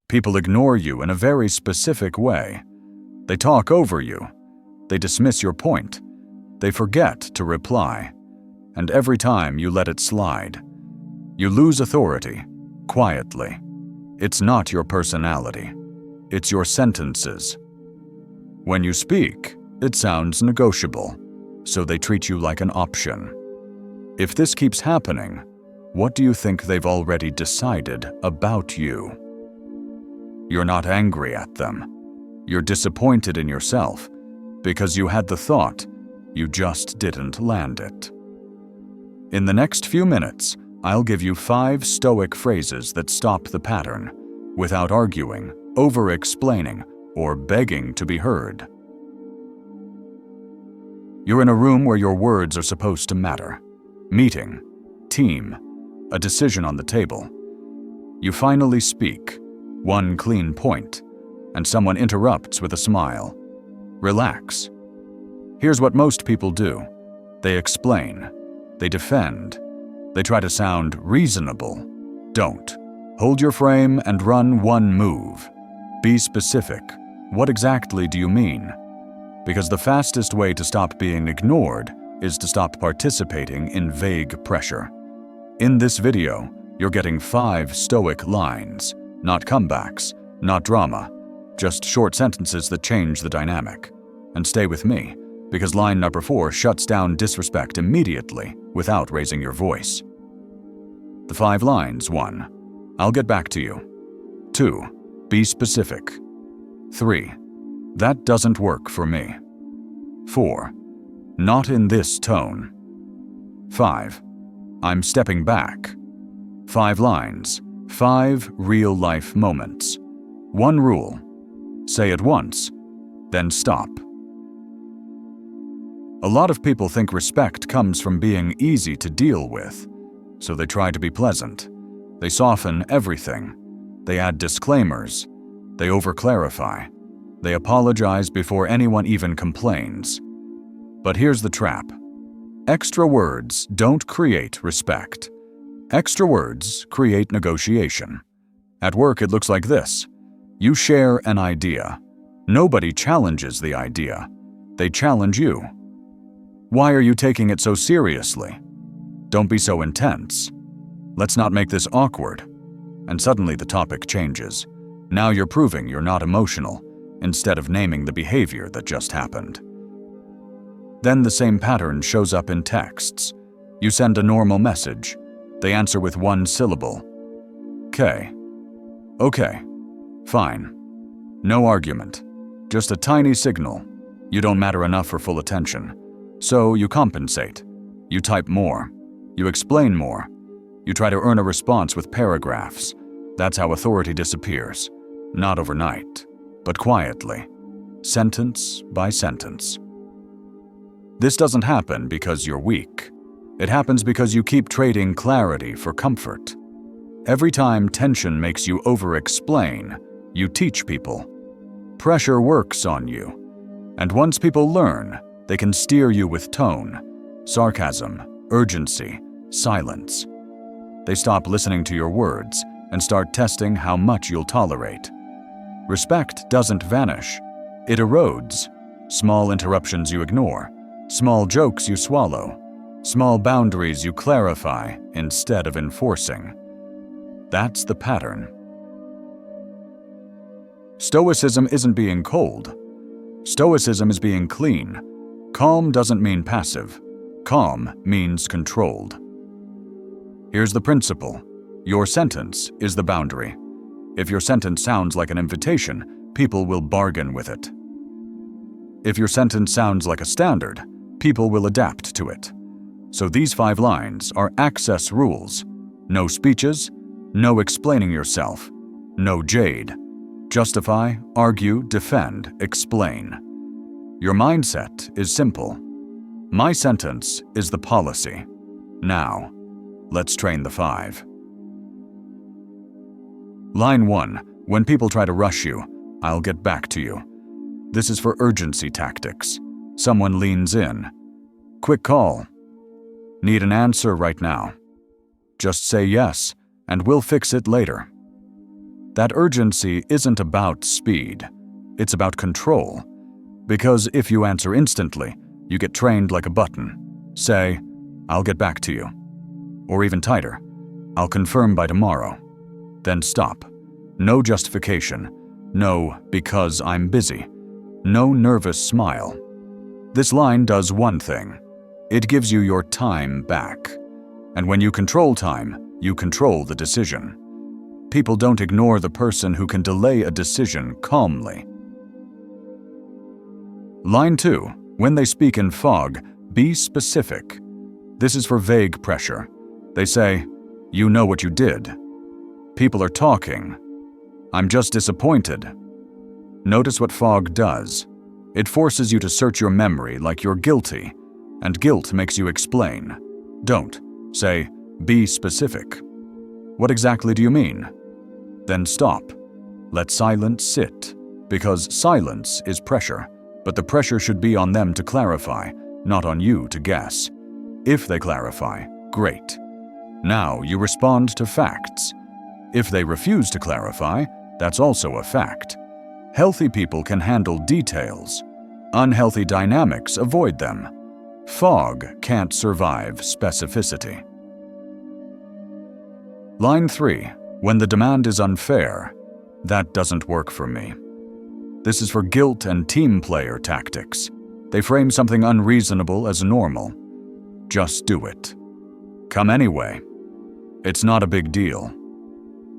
People ignore you in a very specific way. They talk over you. They dismiss your point. They forget to reply. And every time you let it slide, you lose authority, quietly. It's not your personality. It's your sentences. When you speak, it sounds negotiable, so they treat you like an option. If this keeps happening, what do you think they've already decided about you? You're not angry at them. You're disappointed in yourself because you had the thought, you just didn't land it. In the next few minutes, I'll give you 5 Stoic phrases that stop the pattern without arguing, over-explaining, or begging to be heard. You're in a room where your words are supposed to matter. Meeting, team, a decision on the table. You finally speak, one clean point, and someone interrupts with a smile. Relax. Here's what most people do. They explain. They defend. They try to sound reasonable. Don't. Hold your frame and run one move. Be specific. What exactly do you mean? Because the fastest way to stop being ignored is to stop participating in vague pressure. In this video, you're getting 5 Stoic lines, not comebacks, not drama, just short sentences that change the dynamic. And stay with me, because line number 4 shuts down disrespect immediately without raising your voice. The 5 lines: 1. I'll get back to you. 2. Be specific. 3. That doesn't work for me. 4. Not in this tone. 5. I'm stepping back. 5 lines, 5 real-life moments. 1 rule: say it once, then stop. A lot of people think respect comes from being easy to deal with, so they try to be pleasant. They soften everything. They add disclaimers. They over-clarify. They apologize before anyone even complains. But here's the trap. Extra words don't create respect. Extra words create negotiation. At work, it looks like this. You share an idea. Nobody challenges the idea. They challenge you. Why are you taking it so seriously? Don't be so intense. Let's not make this awkward. And suddenly the topic changes. Now you're proving you're not emotional, instead of naming the behavior that just happened. Then the same pattern shows up in texts. You send a normal message. They answer with 1 syllable. Okay. Okay. Fine. No argument. Just a tiny signal. You don't matter enough for full attention. So you compensate. You type more. You explain more. You try to earn a response with paragraphs. That's how authority disappears. Not overnight, but quietly. Sentence by sentence. This doesn't happen because you're weak. It happens because you keep trading clarity for comfort. Every time tension makes you over-explain, you teach people. Pressure works on you. And once people learn, they can steer you with tone, sarcasm, urgency, silence. They stop listening to your words and start testing how much you'll tolerate. Respect doesn't vanish. It erodes. Small interruptions you ignore. Small jokes you swallow. Small boundaries you clarify instead of enforcing. That's the pattern. Stoicism isn't being cold. Stoicism is being clean. Calm doesn't mean passive. Calm means controlled. Here's the principle. Your sentence is the boundary. If your sentence sounds like an invitation, people will bargain with it. If your sentence sounds like a standard, people will adapt to it. So these 5 lines are access rules. No speeches, no explaining yourself, no jade. Justify, argue, defend, explain. Your mindset is simple. My sentence is the policy. Now, let's train the 5. Line 1. When people try to rush you, I'll get back to you. This is for urgency tactics. Someone leans in. Quick call. Need an answer right now. Just say yes, and we'll fix it later. That urgency isn't about speed. It's about control. Because if you answer instantly, you get trained like a button. Say, "I'll get back to you." Or even tighter, "I'll confirm by tomorrow." Then stop. No justification. No, "because I'm busy." No nervous smile. This line does one thing. It gives you your time back. And when you control time, you control the decision. People don't ignore the person who can delay a decision calmly. Line 2. When they speak in fog, be specific. This is for vague pressure. They say, "You know what you did." "People are talking." "I'm just disappointed." Notice what fog does. It forces you to search your memory like you're guilty, and guilt makes you explain. Don't. Say, "Be specific." "What exactly do you mean?" Then stop. Let silence sit, because silence is pressure, but the pressure should be on them to clarify, not on you to guess. If they clarify, great. Now you respond to facts. If they refuse to clarify, that's also a fact. Healthy people can handle details. Unhealthy dynamics avoid them. Fog can't survive specificity. Line 3. When the demand is unfair, that doesn't work for me. This is for guilt and team player tactics. They frame something unreasonable as normal. Just do it. Come anyway. It's not a big deal.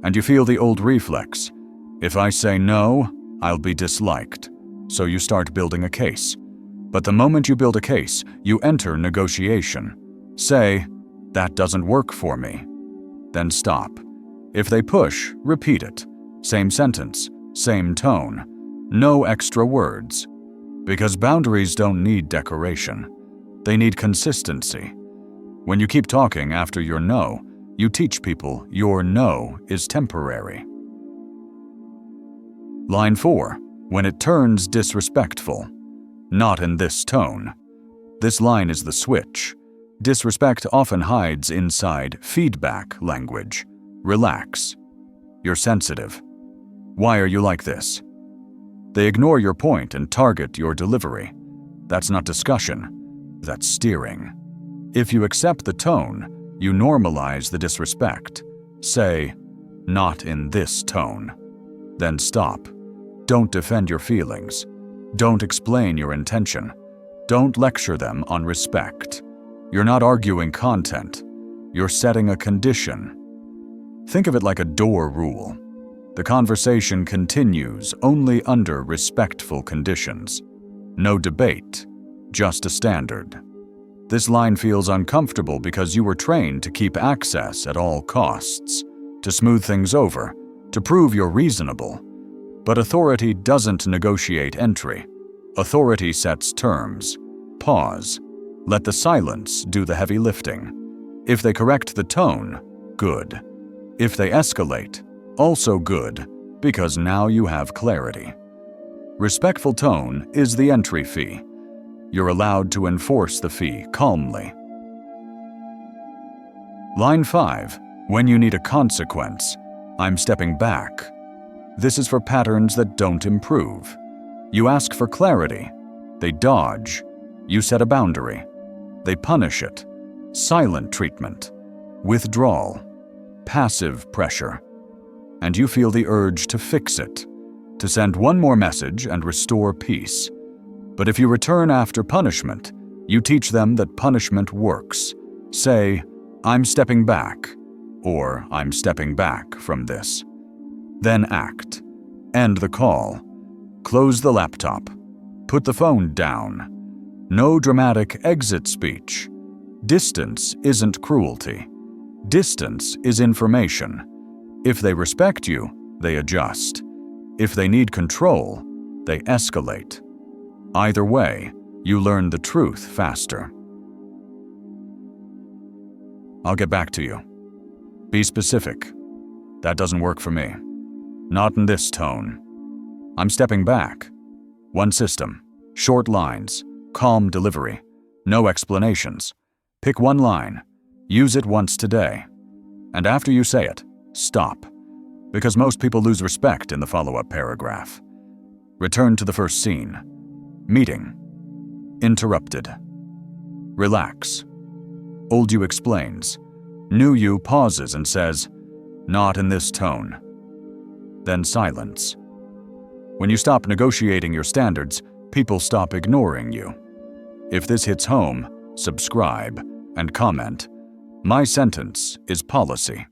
And you feel the old reflex. If I say no, I'll be disliked. So you start building a case. But the moment you build a case, you enter negotiation. Say, "That doesn't work for me." Then stop. If they push, repeat it. Same sentence, same tone. No extra words. Because boundaries don't need decoration. They need consistency. When you keep talking after your no, you teach people your no is temporary. Line 4. When it turns disrespectful. Not in this tone. This line is the switch. Disrespect often hides inside feedback language. Relax. You're sensitive. Why are you like this? They ignore your point and target your delivery. That's not discussion. That's steering. If you accept the tone, you normalize the disrespect. Say, "Not in this tone." Then stop. Don't defend your feelings. Don't explain your intention. Don't lecture them on respect. You're not arguing content. You're setting a condition. Think of it like a door rule. The conversation continues only under respectful conditions. No debate, just a standard. This line feels uncomfortable because you were trained to keep access at all costs, to smooth things over, to prove you're reasonable. But authority doesn't negotiate entry. Authority sets terms. Pause. Let the silence do the heavy lifting. If they correct the tone, good. If they escalate, also good, because now you have clarity. Respectful tone is the entry fee. You're allowed to enforce the fee calmly. Line 5. When you need a consequence, I'm stepping back. This is for patterns that don't improve. You ask for clarity. They dodge. You set a boundary. They punish it. Silent treatment. Withdrawal. Passive pressure. And you feel the urge to fix it, to send one more message and restore peace. But if you return after punishment, you teach them that punishment works. Say, "I'm stepping back," or "I'm stepping back from this." Then act. End the call. Close the laptop. Put the phone down. No dramatic exit speech. Distance isn't cruelty. Distance is information. If they respect you, they adjust. If they need control, they escalate. Either way, you learn the truth faster. I'll get back to you. Be specific. That doesn't work for me. Not in this tone. I'm stepping back. One system. Short lines. Calm delivery. No explanations. Pick one line. Use it once today. And after you say it, stop. Because most people lose respect in the follow-up paragraph. Return to the first scene. Meeting. Interrupted. Relax. Old you explains. New you pauses and says, "Not in this tone." Then silence. When you stop negotiating your standards, people stop ignoring you. If this hits home, subscribe and comment. My sentence is policy.